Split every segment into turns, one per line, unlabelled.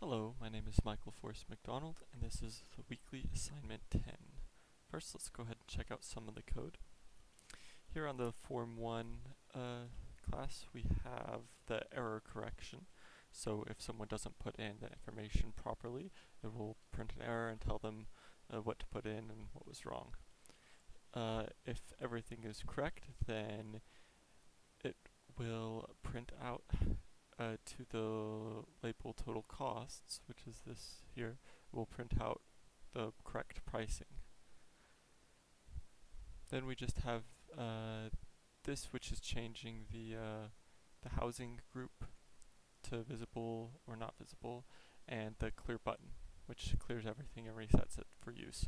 Hello, my name is Michael Forrest McDonald, and this is the weekly assignment 10. First, let's go ahead and check out some of the code. Here on the Form 1 class, we have the error correction. So if someone doesn't put in the information properly, it will print an error and tell them what to put in and what was wrong. If everything is correct, then it will print out to the label total costs, which is this here, will print out the correct pricing. Then we just have this, which is changing the housing group to visible or not visible, and the clear button, which clears everything and resets it for use.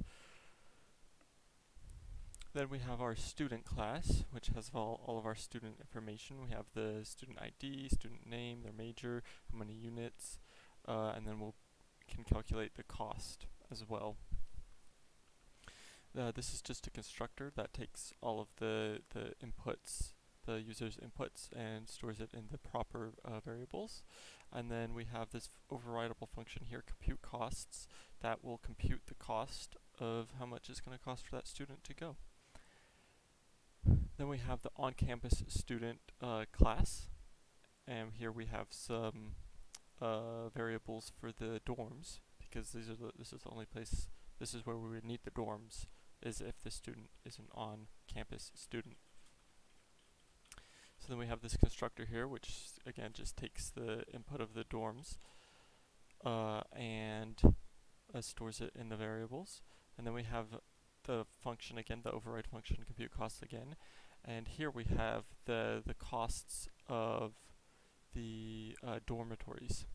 Then we have our student class, which has all of our student information. We have the student ID, student name, their major, how many units, and then we can calculate the cost as well. This is just a constructor that takes all of the inputs, the user's inputs, and stores it in the proper variables. And then we have this overridable function here, compute costs, that will compute the cost of how much it's going to cost for that student to go. Then we have the on-campus student class, and here we have some variables for the dorms, because this is the only place, this is where we would need the dorms, is if the student is an on-campus student. So then we have this constructor here, which again just takes the input of the dorms and stores it in the variables. And then we have the function again, the override function, compute costs again. And here we have the costs of the dormitories.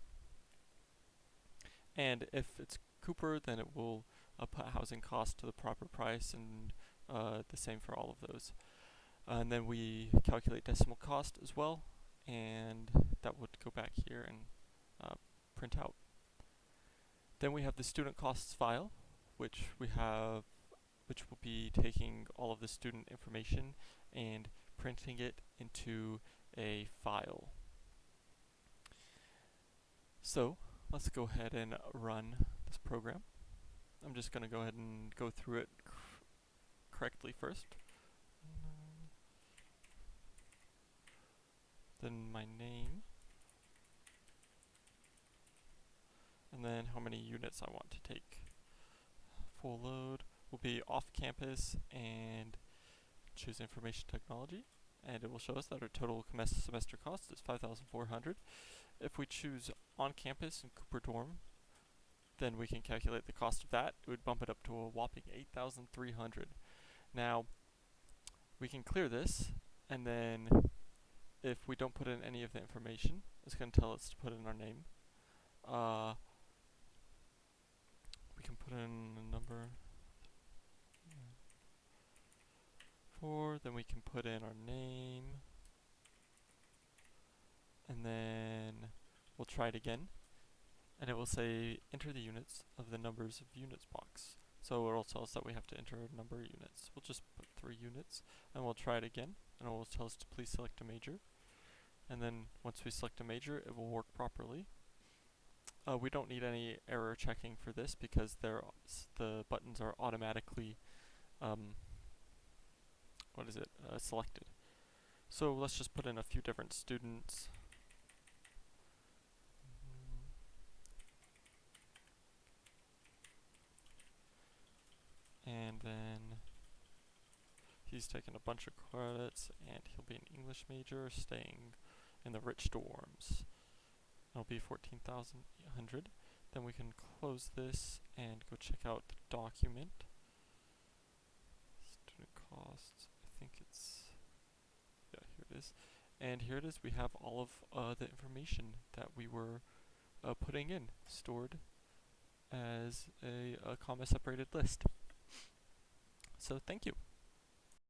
And if it's Cooper, then it will put housing cost to the proper price, and the same for all of those. And then we calculate decimal cost as well, and that would go back here and print out. Then we have the student costs file, which will be taking all of the student information and printing it into a file. So let's go ahead and run this program. I'm just going to go ahead and go through it correctly first. Then my name, and then how many units I want to take. Full load will be off campus and choose information technology, and it will show us that our total semester cost is $5,400. If we choose on campus and Cooper dorm, then we can calculate the cost of that. It would bump it up to a whopping $8,300. Now we can clear this, and then if we don't put in any of the information, it's going to tell us to put in our name. We can put in a number 4, then we can put in our name, and then we'll try it again, and it will say enter the units of the numbers of units box. So it will tell us that we have to enter a number of units. We'll just put 3 units, and we'll try it again, and it will tell us to please select a major. And then once we select a major, it will work properly. We don't need any error checking for this because the buttons are automatically selected. So let's just put in a few different students. And then he's taking a bunch of credits, and he'll be an English major staying in the rich dorms. It'll be $14,800. Then we can close this and go check out the document. Student costs, I think it's, yeah, here it is. And here it is, we have all of the information that we were putting in, stored as a comma separated list. So thank you.